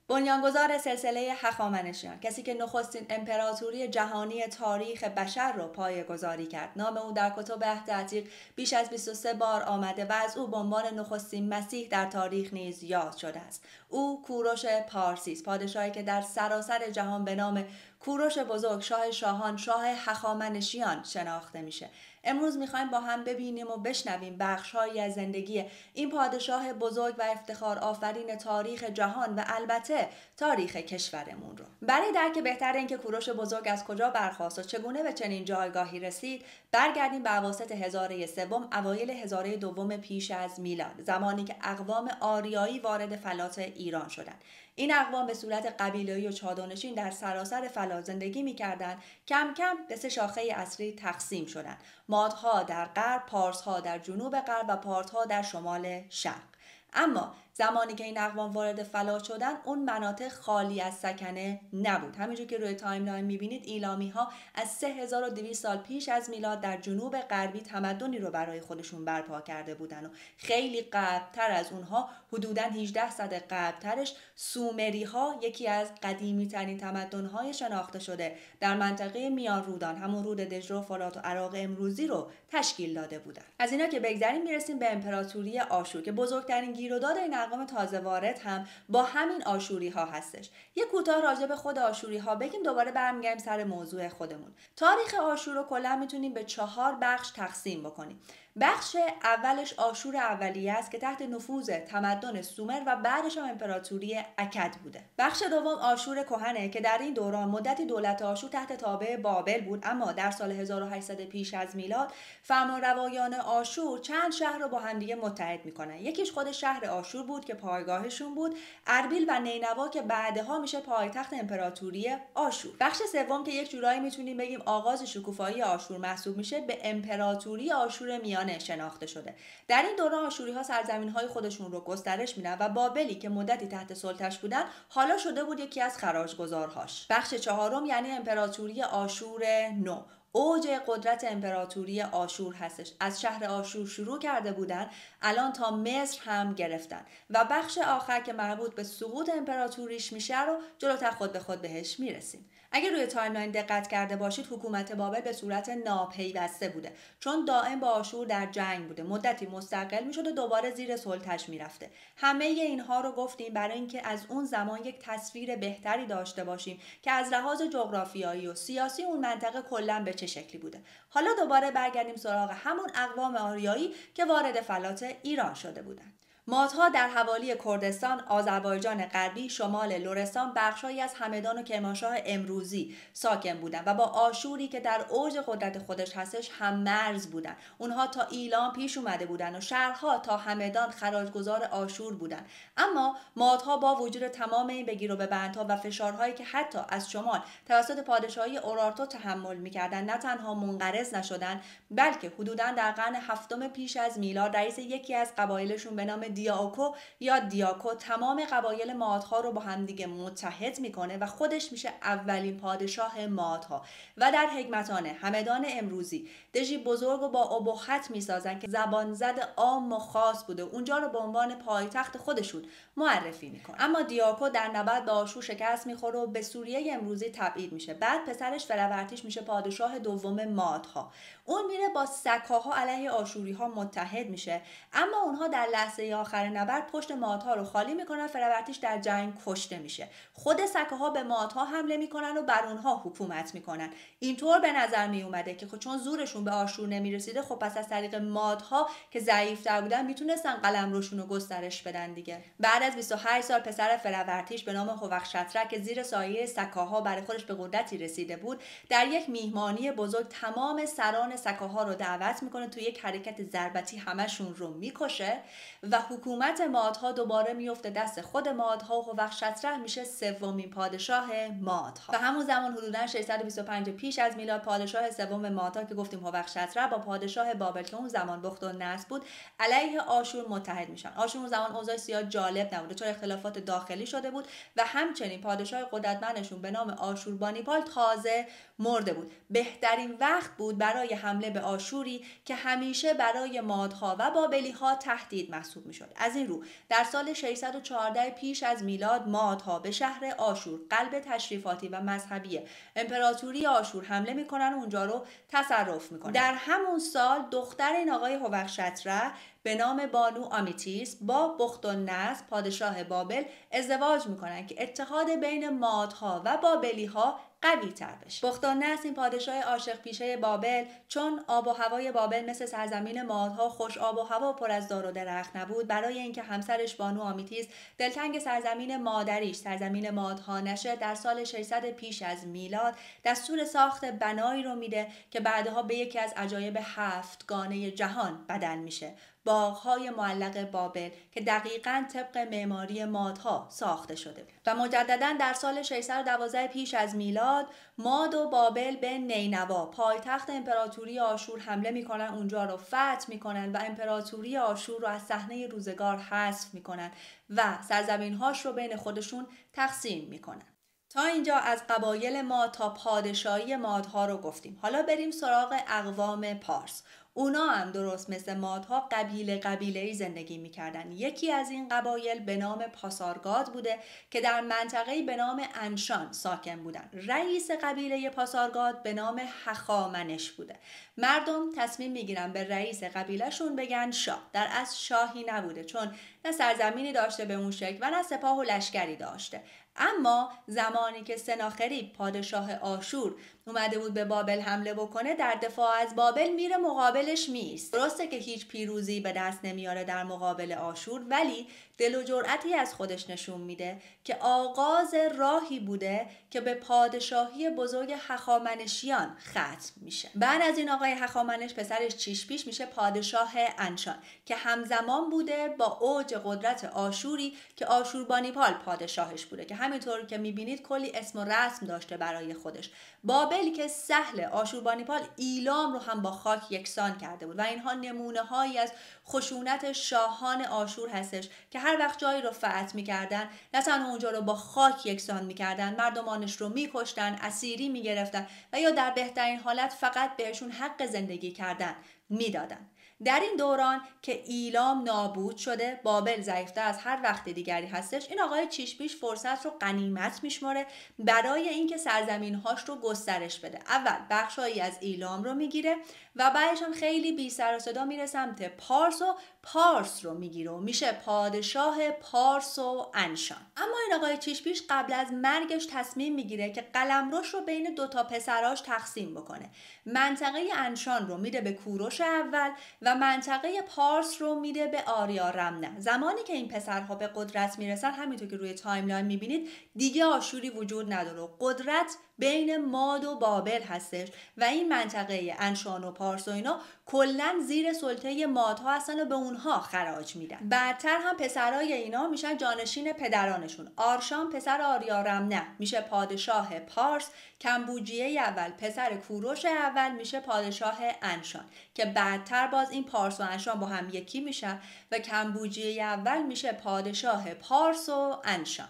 بنیانگذار سلسله هخامنشیان، کسی که نخستین امپراتوری جهانی تاریخ بشر رو پایه‌گذاری کرد. نام او در کتب عهد عتیق بیش از 23 بار آمده و از او به عنوان نخستین مسیح در تاریخ نیز یاد شده است. او کوروش پارسی است، پادشاهی که در سراسر جهان به نام کوروش بزرگ، شاه شاهان، شاه هخامنشیان شناخته میشه. امروز میخوایم با هم ببینیم و بشنویم بخش‌هایی از زندگی این پادشاه بزرگ و افتخار آفرین تاریخ جهان و البته تاریخ کشورمون رو. برای درک بهتر اینکه کوروش بزرگ از کجا برخاست و چگونه به چنین جایگاهی رسید، برگردیم به اواسط هزاره سوم، اوایل هزاره دوم پیش از میلاد، زمانی که اقوام آریایی وارد فلات ایران شدند. این اقوام به صورت قبیله‌ای و چادرنشین در سراسر فلات زندگی می‌کردند. کم کم به 3 شاخه اصلی تقسیم شدند: مادها در غرب، پارس‌ها در جنوب غرب و پارت‌ها در شمال شرق. اما زمانی که این اقوام وارد فلات شدن، اون مناطق خالی از سکنه نبود. همینجور که روی تایملاین میبینید، ایلامی ها از 3200 سال پیش از میلاد در جنوب غربی تمدنی رو برای خودشون برپا کرده بودن و خیلی قبلتر از اونها، حدوداً 18 صد قبلترش، سومری ها، یکی از قدیمی ترین تمدن های شناخته شده در منطقه میان رودان، همون رود دجله و فرات و عراق امروزی رو تشکیل داده بودن. از اینا که بگذریم، میرسیم به امپراتوری آشور که بزرگترین گیروداد این اقوام تازه وارد هم با همین آشوری ها هستش. یه کوتاه راجع به خود آشوری ها بگیم، دوباره برمیگردیم سر موضوع خودمون. تاریخ آشور رو کلا میتونیم به 4 بخش تقسیم بکنیم. بخش اولش آشور اولیه است که تحت نفوذ تمدن سومر و بعدش هم امپراتوری اکد بوده. بخش دوم آشور کهنه که در این دوران مدتی دولت آشور تحت تابع بابل بود، اما در سال 1800 پیش از میلاد فرمانروایان آشور چند شهر رو با هم دیگه متحد میکنن. یکیش خود شهر آشور بود که پایگاهشون بود، اربیل و نینوا که بعدها میشه پایتخت امپراتوری آشور. بخش سوم که یک جورایی میتونیم بگیم آغاز شکوفایی آشور محسوب میشه، به امپراتوری آشور میانه شناخته شده. در این دوران آشوری ها سرزمین های خودشون رو گسترش میدن و بابلی که مدتی تحت سلطش بودن حالا شده بود یکی از خراجگزارهاش. بخش چهارم یعنی امپراتوری آشور نو، اوج قدرت امپراتوری آشور هستش. از شهر آشور شروع کرده بودن، الان تا مصر هم گرفتن. و بخش آخر که مربوط به سقوط امپراتوریش میشه رو جلوتر خود به خود بهش میرسیم. اگر روی تایملاین دقت کرده باشید، حکومت بابل به صورت ناپیوسته بوده، چون دائم با آشور در جنگ بوده. مدتی مستقل میشد و دوباره زیر سلطش میرفته. همه اینها رو گفتیم برای اینکه از اون زمان یک تصویر بهتری داشته باشیم که از لحاظ جغرافیایی و سیاسی اون منطقه کلا به چه شکلی بوده. حالا دوباره برگردیم سراغ همون اقوام آریایی که وارد فلات ایران شده بودند. مادها در حوالی کردستان، آذربایجان غربی، شمال لرستان، بخشهایی از همدان و کرمانشاه امروزی ساکن بودند و با آشوری که در اوج قدرت خودش هستش هم مرز بودند. اونها تا ایلام پیش اومده بودند و شهرها تا همدان خراجگزار آشور بودند. اما مادها با وجود تمام این بگیر و ببندها و فشارهایی که حتی از شمال توسط پادشاهی اورارتو تحمل می‌کردند، نه تنها منقرض نشدند، بلکه حدوداً در قرن هفتم پیش از میلاد رئیس یکی از قبایلشون به نام دیاکو یا دیاکو تمام قبایل مادها رو با همدیگه متحد میکنه و خودش میشه اولین پادشاه مادها و در حکمتانه همدان امروزی دژی بزرگ و با ابهت میسازن که زبان زد عام و خاص بوده. اونجا رو به عنوان پایتخت خودشون معرفی میکنه. اما دیاکو در نبرد با آشور شکست میخوره و به سوریه امروزی تبعید میشه. بعد پسرش فروردیش میشه پادشاه دوم مادها. اون میره با سکاها علیه آشوری ها متحد میشه، اما اونها در لحظه آخر نبرد پشت مادها رو خالی میکنن. فروردیش در جنگ کشته میشه. خود سکاها به مادها حمله میکنن و بر اونها حکومت میکنن. اینطور به نظر میومده که چون زورشون به آشور نمیرسیده، خب پس از طریق مادها که ضعیف‌تر بودن میتونستن قلمروشون رو گسترش بدن دیگه. بعد از 28 سال پسر فروردیش به نام هوخشترک که زیر سایه سکاها برای خودش به قدرتی رسیده بود، در یک میهمانی بزرگ تمام سران سکاها رو دعوت میکنه، تو یک حرکت ضربتی همشون رو میکشه و حکومت مادها دوباره میفته دست خود مادها و هوخشترک میشه سومین پادشاه مادها. و همون زمان حدوداً 625 پیش از میلاد پادشاه سوم مادها که گفتیم هوخشترک با پادشاه بابل که اون زمان بختالنصر بود علیه آشور متحد میشن. آشور اون زمان اوضاع زیاد جالب نبوده چون اختلافات داخلی شده بود و همچنین پادشاه قدرتمندشون به نام آشوربانیپال تازه مرده بود. بهترین وقت بود برای حمله به آشوری که همیشه برای مادها و بابلی ها تهدید محسوب می شد. میشد. از این رو در سال 614 پیش از میلاد مادها به شهر آشور، قلب تشریفاتی و مذهبی امپراتوری آشور، حمله میکنن و اونجا رو تصرف میکنن. در همون سال دختر این آقای هوخشتره به نام بانو آمیتیس با بختالنصر پادشاه بابل ازدواج میکنن که اتحاد بین مادها و بابلیها قوی تر بشه. بختالنصر این پادشاه عاشق پیشه بابل، چون آب و هوای بابل مثل سرزمین مادها خوش آب و هوا و پر از دار و درخت نبود، برای اینکه همسرش بانو آمیتیس دلتنگ سرزمین مادریش سرزمین مادها نشه، در سال 600 پیش از میلاد دستور ساخت بنایی رو میده که بعدها به یکی از عجایب 7 گانه جهان بدل میشه، باغ‌های معلق بابل که دقیقاً طبق معماری مادها ساخته شده. و مجدداً در سال 612 پیش از میلاد ماد و بابل به نینوا پایتخت امپراتوری آشور حمله میکنن، اونجا رو فتح میکنن و امپراتوری آشور رو از صحنه روزگار حذف میکنن و سرزمین‌هاش رو بین خودشون تقسیم میکنن. تا اینجا از قبایل ماد تا پادشاهی مادها رو گفتیم. حالا بریم سراغ اقوام پارس. اونا هم درست مثل مادها قبیله‌ای زندگی میکردن. یکی از این قبایل به نام پاسارگاد بوده که در منطقه‌ای به نام انشان ساکن بودن. رئیس قبیله پاسارگاد به نام هخامنش بوده. مردم تصمیم میگیرن به رئیس قبیلهشون بگن شاه. در اصل شاهی نبوده، چون نه سرزمینی داشته به اون شکل و نه سپاه و لشکری داشته. اما زمانی که سناخریب پادشاه آشور اومده بود به بابل حمله بکنه، در دفاع از بابل میره مقابلش میست. درسته که هیچ پیروزی به دست نمیاره در مقابل آشور، ولی دل و جرأتی از خودش نشون میده که آغاز راهی بوده که به پادشاهی بزرگ هخامنشیان ختم میشه. بعد از این آقای هخامنش پسرش چیشپیش میشه پادشاه انشان که همزمان بوده با اوج قدرت آشوری که آشوربانیپال پادشاهش بوده، که همینطور که میبینید کلی اسم و رسم داشته برای خودش. بابل که سهل، آشوربانیپال ایلام رو هم با خاک یکسان کرده بود و اینها نمونه هایی از خشونت شاهان آشور هستش که هر وقت جایی رو فتح میکردن نه تنها اونجا رو با خاک یکسان میکردن، مردمانش رو میکشتن، اسیری میگرفتن و یا در بهترین حالت فقط بهشون حق زندگی کردن میدادن. در این دوران که ایلام نابود شده، بابل ضعیف‌تر از هر وقت دیگری هستش، این آقای چیشپیش فرصت رو غنیمت میشماره برای اینکه سرزمین‌هاش رو گسترش بده. اول بخشایی از ایلام رو میگیره و بعدش هم خیلی بی سر و صدا میره سمت پارس و پارس رو میگیره و میشه پادشاه پارس و انشان. اما این آقای چیشپیش قبل از مرگش تصمیم میگیره که قلمروش رو بین 2 تا پسراش تقسیم بکنه. منطقه انشان رو میده به کوروش اول و منطقه پارس رو میده به آریارمنه. زمانی که این پسرها به قدرت میرسن، همینطور که روی تایملاین میبینید دیگه آشوری وجود نداره، قدرت بین ماد و بابل هستش و این منطقه انشان و پارس و اینا کلا زیر سلطه مادها هستن و به اونها خراج میدن. بعدتر هم پسرای اینا میشن جانشین پدرانشون. آرشان پسر آریارمنه میشه پادشاه پارس، کمبوجیه اول پسر کوروش اول میشه پادشاه انشان که بعدتر باز این پارس و انشان با هم یکی میشه و کمبوجیه اول میشه پادشاه پارس و انشان.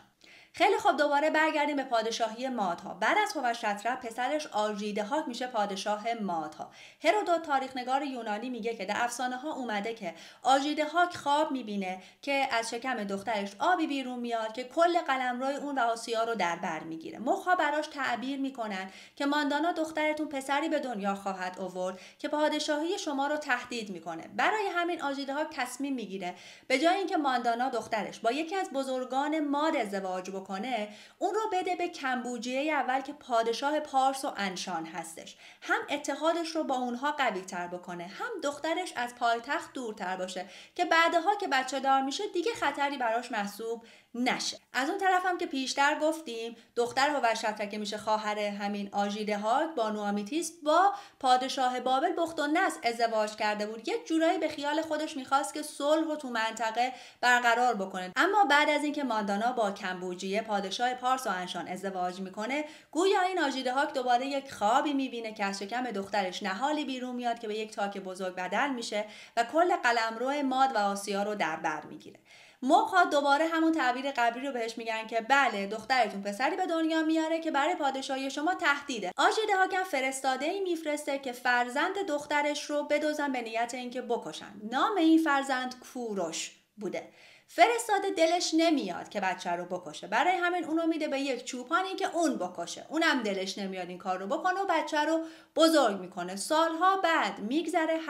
خیلی خوب، دوباره برگردیم به پادشاهی مادها. بعد از هوشتره پسرش آژیدهاک میشه پادشاه مادها. هرودوت تاریخنگار یونانی میگه که در افسانه ها اومده که آژیدهاک خواب میبینه که از شکم دخترش آبی بیرون میاد که کل قلمرو اون و آسیا رو در بر میگیره. مخها براش تعبیر میکنن که ماندانا دخترتون پسری به دنیا خواهد آورد که پادشاهی شما رو تهدید میکنه. برای همین آژیدهاک تصمیم میگیره به جای اینکه ماندانا دخترش با یکی از بزرگان ماد ازدواج کنه، اون رو بده به کمبوجیه اول که پادشاه پارس و انشان هستش. هم اتحادش رو با اونها قوی تر بکنه، هم دخترش از پایتخت دورتر باشه که بعدها که بچه دار میشه دیگه خطری براش محسوب نشه. از اون طرف هم که پیشتر گفتیم دختر هوشتره که میشه خواهر همین آژیدهاک، بانو آمیتیس، با پادشاه بابل بختالنصر ازدواج کرده بود. یک جورایی به خیال خودش میخواست که صلح رو تو منطقه برقرار بکنه. اما بعد از اینکه ماندانا با کمبوجیه پادشاه پارس و انشان ازدواج میکنه، گویا این آژیدهاک دوباره یک خوابی میبینه که از شکم دخترش نهالی بیرون میاد که به یک تاک بزرگ بدل میشه و کل قلمرو ماد و آسیا رو در بر میگیره. موقع دوباره همون تعبیر قبلی رو بهش میگن که بله دخترتون پسری به دنیا میاره که برای پادشاهی شما تهدیده. آژیدهاک هم فرستاده‌ای میفرسته که فرزند دخترش رو بدزدن به نیت اینکه بکشن. نام این فرزند کوروش بوده. فرستاده دلش نمیاد که بچه رو بکشه، برای همین اونو میده به یک چوپانی که اون بکشه. اونم دلش نمیاد این کار رو بکنه و بچه رو بزرگ میکنه. سالها بعد میگذره،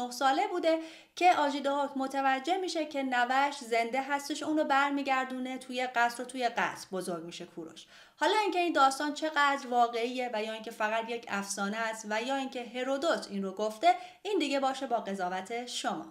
8-9 ساله بوده که آژیدهاک متوجه میشه که نوش زنده هستش، اونو برمیگردونه توی قصر و توی قصر بزرگ میشه کوروش. حالا اینکه این داستان چقدر واقعیه و یا اینکه فقط یک افسانه است و یا اینکه هرودوت این رو گفته، این دیگه باشه با قضاوت شما.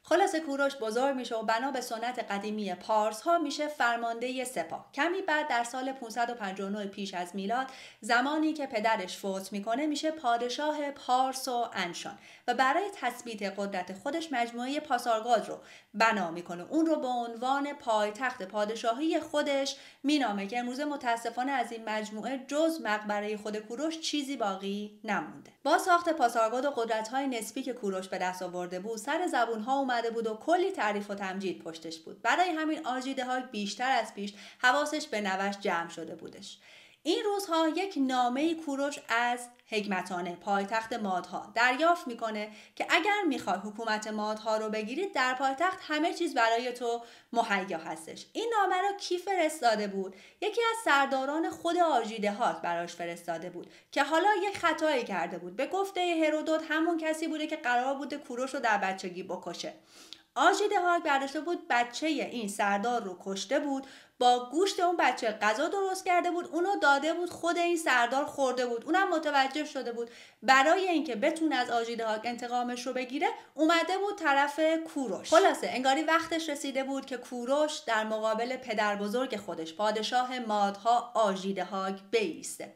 خلاصه کوروش بزرگ میشه و بنا به سنت قدیمی پارس ها میشه فرمانده سپاه. کمی بعد در سال 559 پیش از میلاد، زمانی که پدرش فوت میکنه، میشه پادشاه پارس و انشان و برای تثبیت قدرت خودش مجموعه پاسارگاد رو بنا میکنه. اون رو به عنوان پایتخت پادشاهی خودش مینامه که امروزه متاسفانه از این مجموعه جز مقبره خود کوروش چیزی باقی نمونده. با ساخت پاسارگاد و قدرت‌های نسبی که کوروش به دست آورده بود، سر زبون‌ها اومده بود و کلی تعریف و تمجید پشتش بود. برای همین آژیدهاک بیشتر از پیش حواسش به نوش جمع شده بودش. این روزها یک نامه کوروش از هگمتانه، پایتخت مادها، دریافت میکنه که اگر میخوای حکومت مادها رو بگیرید، در پایتخت همه چیز برای تو مهیا هستش. این نامه رو کی فرستاده بود؟ یکی از سرداران خود آژیدهاک براش فرستاده بود که حالا یک خطایی کرده بود. به گفته هرودوت همون کسی بوده که قرار بوده کوروش رو در بچگی بکشه. آژیدهاک برداشته بود بچه این سردار رو کشته بود، با گوشت اون بچه غذا درست کرده بود، اونو داده بود، خود این سردار خورده بود، اونم متوجه شده بود. برای اینکه بتونه از آژیدهاک انتقامش رو بگیره، اومده بود طرف کوروش. خلاصه انگاری وقتش رسیده بود که کوروش در مقابل پدر بزرگ خودش، پادشاه مادها آژیدهاک، بایسته.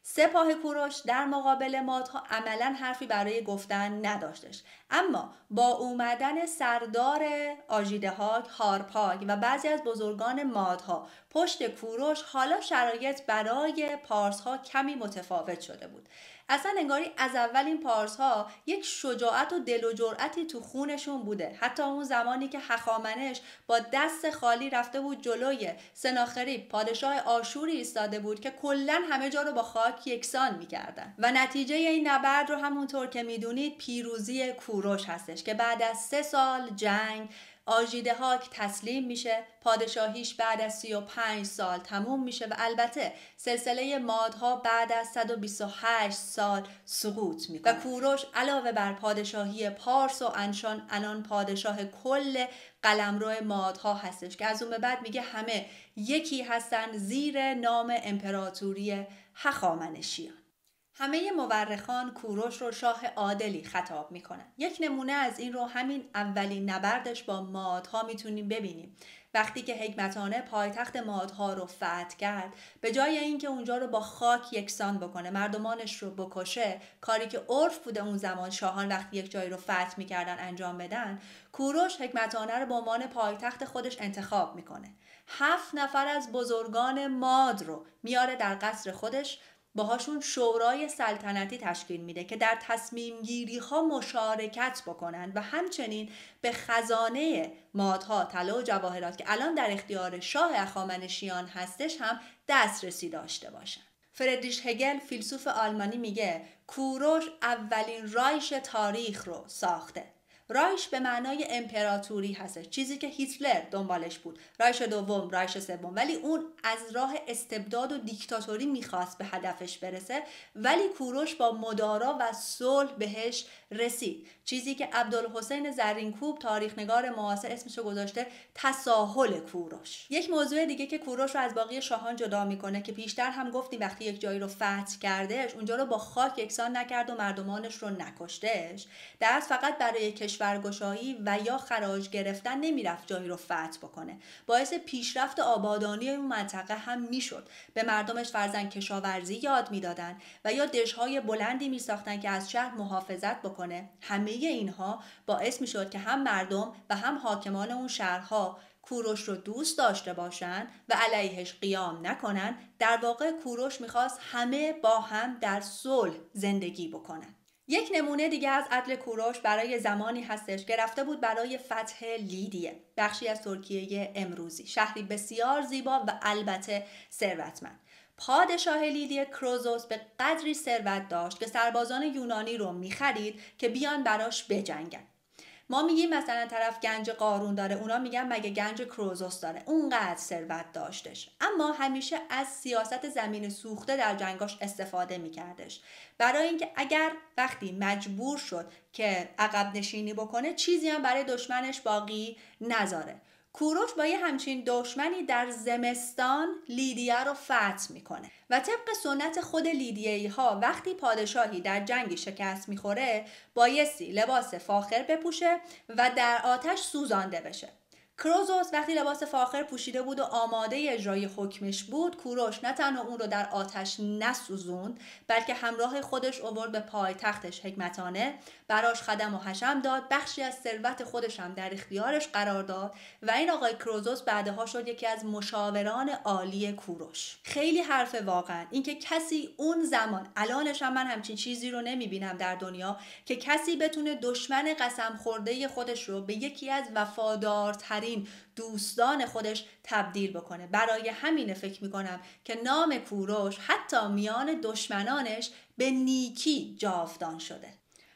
سپاه کوروش در مقابل مادها عملا حرفی برای گفتن نداشتش، اما با اومدن سردار آژیدهاک، هارپاگ و بعضی از بزرگان مادها پشت کوروش، حالا شرایط برای پارسها کمی متفاوت شده بود. اصلا انگاری از اول این پارسها یک شجاعت و دل و جرأتی تو خونشون بوده. حتی اون زمانی که هخامنش با دست خالی رفته بود جلوی سناخریب، پادشاه آشوری، ایستاده بود که کلا همه جا رو با خاک یکسان میکردن و نتیجه این نبرد رو همونطور که میدونید پیروزی کوروش هستش که بعد از 3 سال جنگ آژیدهاک تسلیم میشه، پادشاهیش بعد از 35 سال تموم میشه و البته سلسله مادها بعد از 128 سال سقوط میکنه و کوروش علاوه بر پادشاهی پارس و انشان الان پادشاه کل قلمرو مادها هستش که از اون به بعد میگه همه یکی هستن زیر نام امپراتوری هخامنشیان. همه مورخان کوروش رو شاه عادلی خطاب میکنن. یک نمونه از این رو همین اولین نبردش با مادها میتونیم ببینیم. وقتی که هگمتانه پایتخت مادها رو فتح کرد، به جای اینکه اونجا رو با خاک یکسان بکنه، مردمانش رو بکشه، کاری که عرف بوده اون زمان شاهان وقتی یک جایی رو فتح میکردن انجام بدن، کوروش هگمتانه رو به عنوان پایتخت خودش انتخاب میکنه. 7 نفر از بزرگان ماد رو میاره در قصر خودش، باهاشون شورای سلطنتی تشکیل میده که در تصمیم گیری ها مشارکت بکنن و همچنین به خزانه مادها، طلا و جواهرات که الان در اختیار شاه هخامنشیان هستش هم دسترسی داشته باشن. فردریش هگل، فیلسوف آلمانی، میگه کوروش اولین رایش تاریخ رو ساخته. رایش به معنای امپراتوری هستش، چیزی که هیتلر دنبالش بود، رایش دوم، رایش سوم، ولی اون از راه استبداد و دیکتاتوری میخواست به هدفش برسه، ولی کوروش با مدارا و صلح بهش رسید. چیزی که عبدالحسین زرینکوب، تاریخنگار معاصر، اسمشو گذاشته تساهل کوروش. یک موضوع دیگه که کوروش رو از باقی شاهان جدا میکنه که پیشتر هم گفتیم، وقتی یک جایی رو فتح کردش، اونجا رو با خاک یکسان نکرد و مردمانش رو نکشتش. دست فقط برای کشورگشایی و یا خراج گرفتن نمیرفت جایی رو فتح بکنه، باعث پیشرفت آبادانی اون منطقه هم میشد. به مردمش فرضاً کشاورزی یاد میدادن و یا دژهای بلندی میساختن که از شهر محافظت بکنه. همه اینها باعث میشد که هم مردم و هم حاکمان اون شهرها کوروش رو دوست داشته باشن و علیهش قیام نکنن. در واقع کوروش میخواست همه با هم در صلح زندگی بکنن. یک نمونه دیگه از عدل کوروش برای زمانی هستش که رفته بود برای فتح لیدیه، بخشی از ترکیه امروزی، شهری بسیار زیبا و البته ثروتمند. پادشاه لیدیه کروزوس به قدری ثروت داشت که سربازان یونانی رو می‌خرید که بیان براش بجنگن. ما میگیم مثلا طرف گنج قارون داره، اونا میگن مگه گنج کروزوس داره، اونقدر ثروت داشتش. اما همیشه از سیاست زمین سوخته در جنگاش استفاده میکردش، برای اینکه اگر وقتی مجبور شد که عقب نشینی بکنه چیزی هم برای دشمنش باقی نذاره. کوروش با یه همچین دشمنی در زمستان لیدیه رو فتح میکنه و طبق سنت خود لیدیه‌ای ها وقتی پادشاهی در جنگی شکست میخوره بایستی لباس فاخر بپوشه و در آتش سوزانده بشه. کروزوس وقتی لباس فاخر پوشیده بود و آماده اجرای حکمش بود، کوروش نه تنها اون رو در آتش نسوزوند بلکه همراه خودش آورد به پای تختش حکمتانه، براش خدم و حشم داد، بخشی از ثروت خودش هم در اختیارش قرار داد و این آقای کروزوس بعدها شد یکی از مشاوران عالی کوروش. خیلی حرف واقعا اینکه کسی اون زمان، الانش هم من همچین چیزی رو نمیبینم در دنیا، که کسی بتونه دشمن قسم خورده خودش رو به یکی از وفادارترین دوستان خودش تبدیل بکنه. برای همین فکر میکنم که نام کوروش حتی میان دشمنانش به نیکی جاودان شده.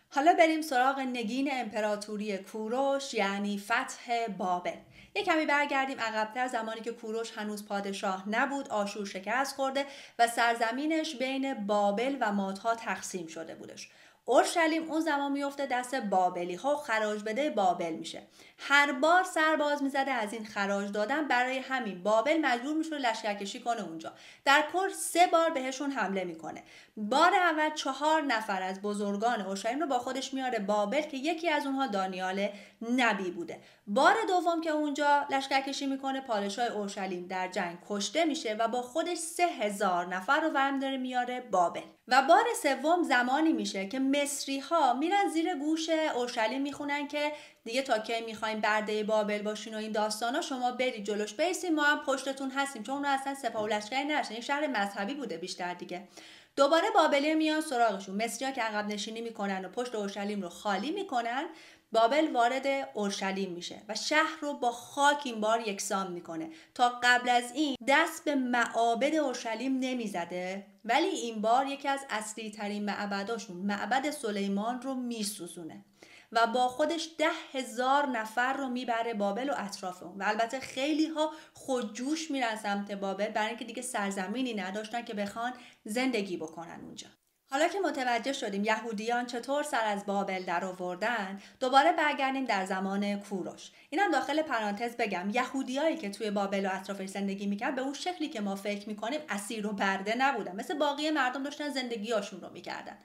حالا بریم سراغ نگین امپراتوری کوروش، یعنی فتح بابل. یک کمی برگردیم عقب‌تر، زمانی که کوروش هنوز پادشاه نبود، آشور شکست خورده و سرزمینش بین بابل و مادها تقسیم شده بودش. اورشلیم اون زمان میفته دست بابلی ها، خراج بده بابل میشه. هر بار سرباز میزده از این خراج دادن، برای همین بابل مجبور میشه لشکرکشی کنه اونجا. در کل 3 بار بهشون حمله میکنه. بار اول 4 نفر از بزرگان اورشلیم رو با خودش میاره بابل که یکی از اونها دانیال نبی بوده. بار دوم که اونجا لشکرکشی میکنه، پادشاه اورشلیم در جنگ کشته میشه و با خودش 3000 نفر رو برمی‌داره میاره بابل. و بار سوم زمانی میشه که مصری ها میرن زیر گوش اورشلیم میخونن که دیگه تا کی میخواین برده بابل باشین و این داستانا، شما برید جلوش بیسین، ما هم پشتتون هستیم، چون اون اصلا سپاه و لشکری نداشتن، یک شهر مذهبی بوده بیشتر دیگه. دوباره بابلی میان سراغشون، مصری‌ها که عقب نشینی میکنن و پشت اورشلیم رو خالی میکنن، بابل وارد اورشلیم میشه و شهر رو با خاک این بار یکسان میکنه. تا قبل از این دست به معابد اورشلیم نمیزده، ولی این بار یکی از اصلی ترین معبداشون، معبد سلیمان رو میسوزونه و با خودش 10,000 نفر رو میبره بابل و اطراف اون. و البته خیلی ها خودجوش میرن سمت بابل برای اینکه دیگه سرزمینی نداشتن که بخوان زندگی بکنن اونجا. حالا که متوجه شدیم یهودیان چطور سر از بابل در آوردن، دوباره برگردیم در زمان کوروش. اینم داخل پرانتز بگم، یهودیایی که توی بابل و اطرافش زندگی میکردن به اون شکلی که ما فکر میکنیم اسیر و برده نبودن، مثل باقی مردم داشتن زندگیاشون رو میکردن.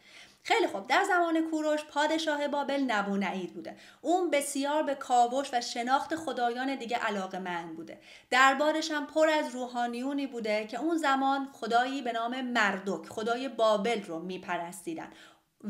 خیلی خوب، در زمان کوروش پادشاه بابل نبونید بوده. اون بسیار به کاوش و شناخت خدایان دیگه علاقه‌مند بوده. دربارش هم پر از روحانیونی بوده که اون زمان خدایی به نام مردوک، خدای بابل رو میپرستیدن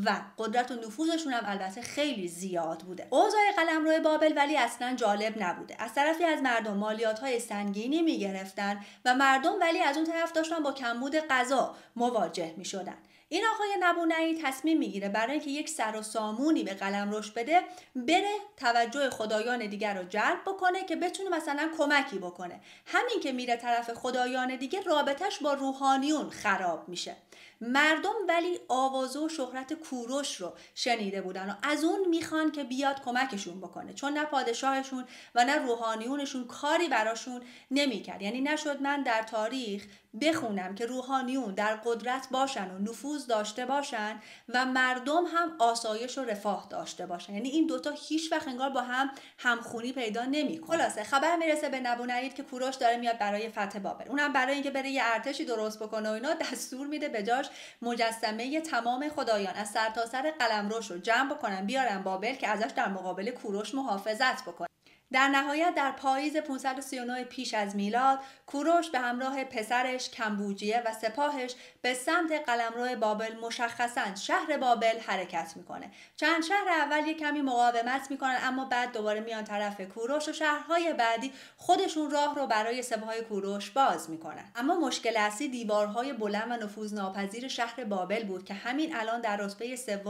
و قدرت و نفوذشون هم البته خیلی زیاد بوده. اوضاع قلمرو بابل ولی اصلا جالب نبوده. از طرفی از مردم مالیات‌های سنگینی میگرفتن و مردم ولی از اون طرف داشتن با کمبود غذا مواجه میشدن. این آقای نبونایی تصمیم میگیره برای اینکه یک سر و سامونی به قلمروش بده، بره توجه خدایان دیگر رو جلب بکنه که بتونه مثلا کمکی بکنه. همین که میره طرف خدایان دیگه، رابطش با روحانیون خراب میشه. مردم ولی آوازه و شهرت کوروش رو شنیده بودن و از اون میخوان که بیاد کمکشون بکنه، چون نه پادشاهشون و نه روحانیونشون کاری براشون نمیکرد. یعنی نشد من در تاریخ بخونم که روحانیون در قدرت باشن و نفوذ داشته باشن و مردم هم آسایش و رفاه داشته باشن. یعنی این دوتا هیچ وقت انگار با هم همخونی پیدا نمیکنه. خلاصه خبر میرسه به نبونید که کوروش داره میاد برای فتح بابل. اونم برای اینکه بره یه ارتشی درست بکنه و اینا، دستور میده به جاش مجسمه تمام خدایان از سرتاسر قلمروش رو جمع بکنن بیارن بابل که ازش در مقابل کوروش محافظت بکنه. در نهایت در پاییز 539 پیش از میلاد، کوروش به همراه پسرش کمبوجیه و سپاهش به سمت قلمرو بابل، مشخصاً شهر بابل، حرکت میکنه. چند شهر اول یک کمی مقاومت میکنن، اما بعد دوباره میان طرف کوروش و شهرهای بعدی خودشون راه رو برای سپاه کوروش باز میکنن. اما مشکل اصلی دیوارهای بلند و نفوذناپذیر شهر بابل بود که همین الان در رتبه 3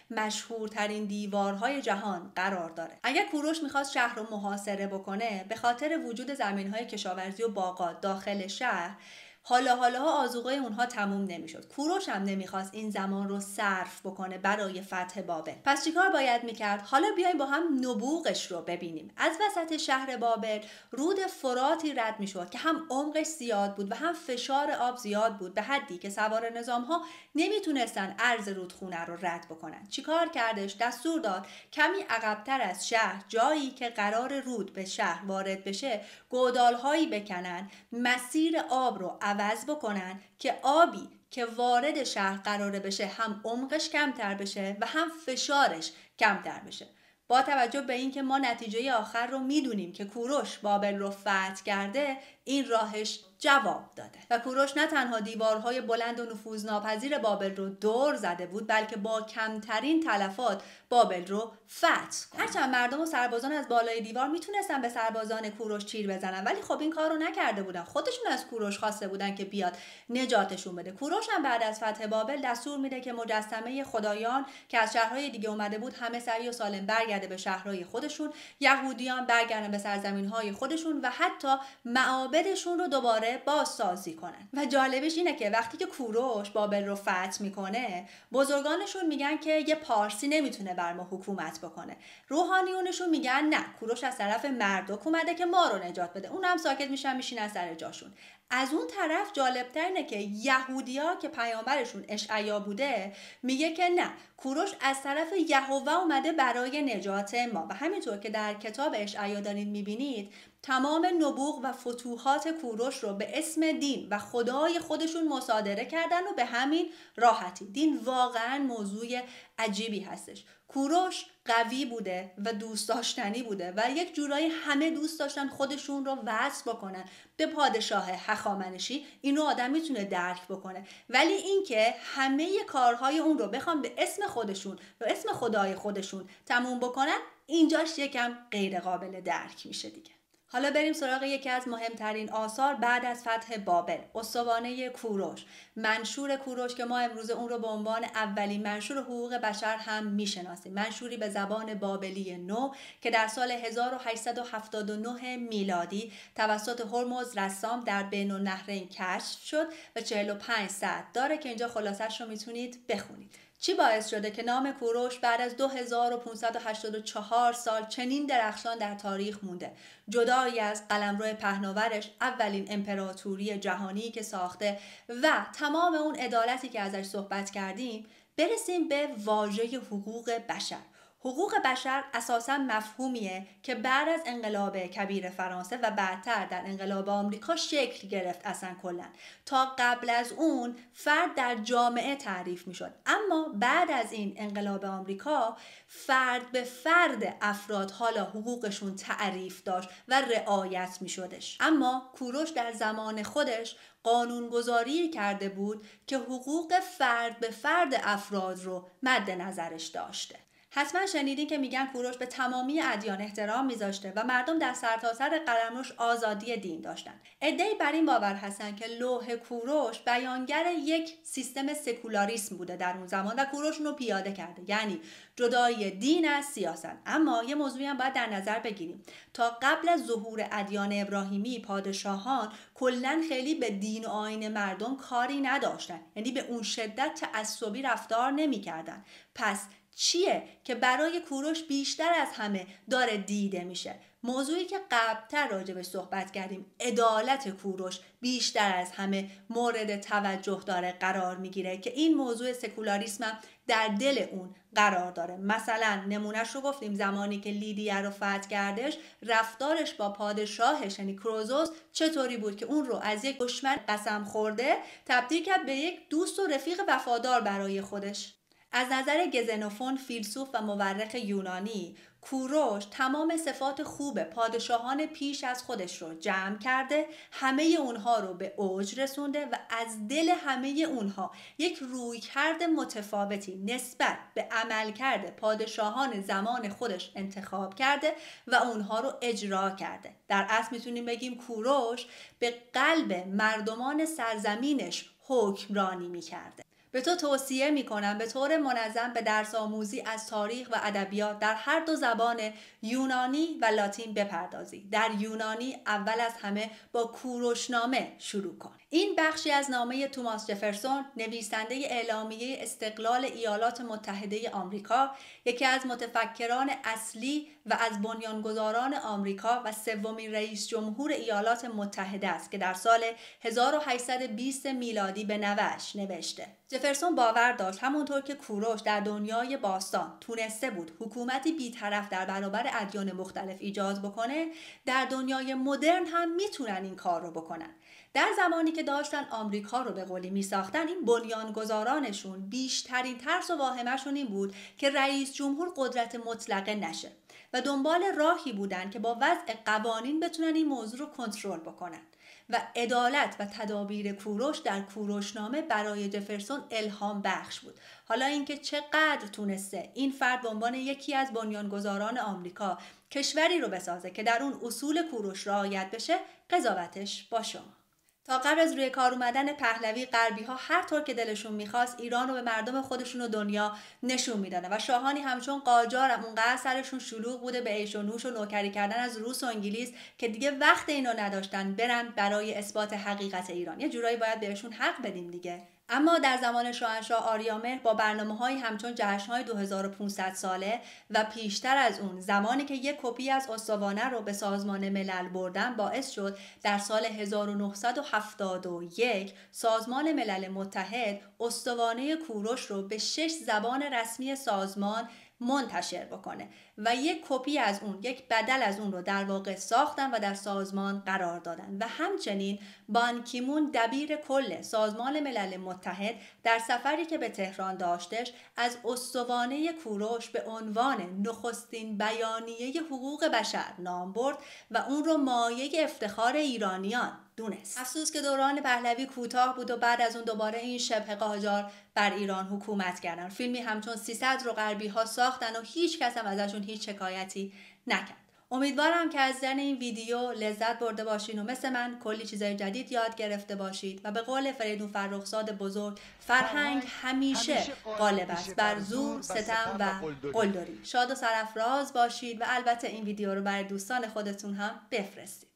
مشهورترین دیوارهای جهان قرار داره. اگر کوروش میخواست شهر رو محاصره بکنه، به خاطر وجود زمین‌های کشاورزی و باغات داخل شهر، حالا آذوقه اونها تموم نمیشد. کوروش هم نمیخواست این زمان رو صرف بکنه برای فتح بابل. پس چیکار باید میکرد؟ حالا بیایم با هم نبوغش رو ببینیم. از وسط شهر بابل رود فراتی رد میشد که هم عمقش زیاد بود و هم فشار آب زیاد بود، به حدی که سوار نظامها نمیتونستن عرض رودخونه رو رد بکنن. چیکار کردش؟ دستور داد کمی عقب‌تر از شهر، جایی که قرار رود به شهر وارد بشه، گودال‌هایی بکنن، مسیر آب رو عوض بکنن که آبی که وارد شهر قراره بشه هم عمقش کمتر بشه و هم فشارش کمتر بشه. با توجه به اینکه ما نتیجه آخر رو میدونیم که کوروش بابل رو فتح کرده، این راهش جواب داده و کوروش نه تنها دیوارهای بلند و نفوذناپذیر بابل رو دور زده بود، بلکه با کمترین تلفات بابل رو فتح کرد. هرچند مردم و سربازان از بالای دیوار میتونستن به سربازان کوروش تیر بزنن، ولی خب این کار رو نکرده بودن. خودشون از کوروش خواسته بودن که بیاد نجاتشون بده. کوروش هم بعد از فتح بابل دستور میده که مجسمه خدایان که از شهرهای دیگه اومده بود همه سریع و سالم برگرده به شهرهای خودشون، یهودیان برگردن به سرزمینهای خودشون و حتی معابدشون رو دوباره بازسازی کنن. و جالبش اینه که وقتی که کوروش بابل رو فتح میکنه، بزرگانشون میگن که یه پارسی نمیتونه بر ما حکومت بکنه. روحانیونشون میگن نه، کوروش از طرف مردک اومده که ما رو نجات بده. اون هم ساکت میشن، میشینن سر جاشون. از اون طرف جالبتر اینه که یهودیا که پیامبرشون اشعیا بوده میگه که نه، کوروش از طرف یهوه اومده برای نجات ما. و همینطور که در کتاب اشعیا دارین میبینید، تمام نبوغ و فتوحات کوروش رو به اسم دین و خدای خودشون مصادره کردن و به همین راحتی. دین واقعا موضوع عجیبی هستش. کوروش قوی بوده و دوست داشتنی بوده و یک جورایی همه دوست داشتن خودشون رو وصل بکنن به پادشاه هخامنشی. اینو آدم میتونه درک بکنه، ولی اینکه همه کارهای اون رو بخوام به اسم خودشون و اسم خدای خودشون تموم بکنن، اینجاش یکم غیر قابل درک میشه دیگه. حالا بریم سراغ یکی از مهمترین آثار بعد از فتح بابل، استوانه کوروش، منشور کوروش که ما امروز اون رو به عنوان اولین منشور حقوق بشر هم میشناسیم. منشوری به زبان بابلی نو که در سال 1879 میلادی توسط هرمز رسام در بین النهرین کشف شد و 45 سطر داره که اینجا خلاصش رو میتونید بخونید. چی باعث شده که نام کوروش بعد از 2584 سال چنین درخشان در تاریخ مونده؟ جدایی از قلمرو پهناورش، اولین امپراتوری جهانی که ساخته و تمام اون عدالتی که ازش صحبت کردیم، برسیم به واژه حقوق بشر. حقوق بشر اساساً مفهومیه که بعد از انقلاب کبیر فرانسه و بعدتر در انقلاب آمریکا شکل گرفت. اصلا کلاً تا قبل از اون فرد در جامعه تعریف میشد، اما بعد از این انقلاب آمریکا فرد به فرد افراد حالا حقوقشون تعریف داشت و رعایت میشدش. اما کوروش در زمان خودش قانونگذاری کرده بود که حقوق فرد به فرد افراد رو مد نظرش داشته. حتما شنیدین که میگن کوروش به تمامی ادیان احترام میذاشته و مردم در سرتاسر قلمروش آزادی دین داشتن. عده‌ای بر این باور هستن که لوح کوروش بیانگر یک سیستم سکولاریسم بوده در اون زمان و کوروش اون رو پیاده کرده، یعنی جدای دین از سیاست. اما یه موضوعی هم باید در نظر بگیریم، تا قبل از ظهور ادیان ابراهیمی پادشاهان کلاً خیلی به دین و آیین مردم کاری نداشتن، یعنی به اون شدت تعصبی رفتار نمی‌کردن. پس چیه که برای کوروش بیشتر از همه داره دیده میشه؟ موضوعی که قبلتر راجبش صحبت کردیم، عدالت کوروش بیشتر از همه مورد توجه داره قرار میگیره که این موضوع سکولاریسم در دل اون قرار داره. مثلا نمونهش رو گفتیم، زمانی که لیدیه رو فتح کردش، رفتارش با پادشاهش یعنی کروزوس چطوری بود که اون رو از یک دشمن قسم خورده تبدیل کرد به یک دوست و رفیق وفادار برای خودش. از نظر گزنوفون، فیلسوف و مورخ یونانی، کوروش تمام صفات خوب پادشاهان پیش از خودش رو جمع کرده، همه اونها رو به اوج رسونده و از دل همه اونها یک رویکرد متفاوتی نسبت به عملکرد پادشاهان زمان خودش انتخاب کرده و اونها رو اجرا کرده. در اصل میتونیم بگیم کوروش به قلب مردمان سرزمینش حکمرانی میکرده. به تو توصیه میکنم به طور منظم به درس آموزی از تاریخ و ادبیات در هر دو زبان یونانی و لاتین بپردازی. در یونانی اول از همه با کوروشنامه شروع کن. این بخشی از نامه توماس جفرسون، نویسنده اعلامیه استقلال ایالات متحده آمریکا، یکی از متفکران اصلی و از بنیانگذاران آمریکا و سومین رئیس جمهور ایالات متحده است که در سال 1820 میلادی به نوه‌اش نوشته. جفرسون باور داشت همونطور که کوروش در دنیای باستان تونسته بود حکومتی بی‌طرف در برابر ادیان مختلف ایجاد بکنه، در دنیای مدرن هم میتونن این کار رو بکنن. در زمانی که داشتن آمریکا رو به قولی میساختن، این بنیانگذارانشون بیشترین ترس و واهمه‌شون این بود که رئیس جمهور قدرت مطلقه نشه و دنبال راهی بودن که با وضع قوانین بتونن این موضوع رو کنترل بکنن. و عدالت و تدابیر کوروش در کوروشنامه برای جفرسون الهام بخش بود. حالا اینکه چقدر تونسته این فرد به عنوان یکی از بنیانگذاران آمریکا کشوری رو بسازه که در اون اصول کوروش رعایت بشه، قضاوتش با شما. تا قبل از روی کار اومدن پهلوی، غربی ها هر طور که دلشون میخواست ایران رو به مردم خودشون و دنیا نشون میدادن و شاهانی همچون قاجار اونقدر سرشون شلوغ بوده به عیش و نوش و نوکری کردن از روس و انگلیس که دیگه وقت اینو نداشتن برن برای اثبات حقیقت ایران. یه جورایی باید بهشون حق بدیم دیگه. اما در زمان شاهنشاه آریامهر با برنامه‌هایی همچون جشن‌های 2500 ساله و پیشتر از اون زمانی که یک کپی از استوانه رو به سازمان ملل بردن، باعث شد در سال 1971 سازمان ملل متحد استوانه کوروش رو به 6 زبان رسمی سازمان منتشر بکنه و یک کپی از اون، یک بدل از اون رو در واقع ساختن و در سازمان قرار دادن. و همچنین بان کی مون دبیر کل سازمان ملل متحد در سفری که به تهران داشتش از استوانه کوروش به عنوان نخستین بیانیه حقوق بشر نام برد و اون رو مایه افتخار ایرانیان دونست. افسوس که دوران پهلوی کوتاه بود و بعد از اون دوباره این شبه قاجار بر ایران حکومت کردن. فیلمی همچون 300 رو غربی ها ساختن و هیچ کس هم ازشون هیچ شکایتی نکرد. امیدوارم که از دیدن این ویدیو لذت برده باشین و مثل من کلی چیزای جدید یاد گرفته باشید و به قول فریدون فرخزاد بزرگ، فرهنگ همیشه غالب است بر زور، ستم و قلدری. شاد و سرافراز باشید و البته این ویدیو رو برای دوستان خودتون هم بفرستید.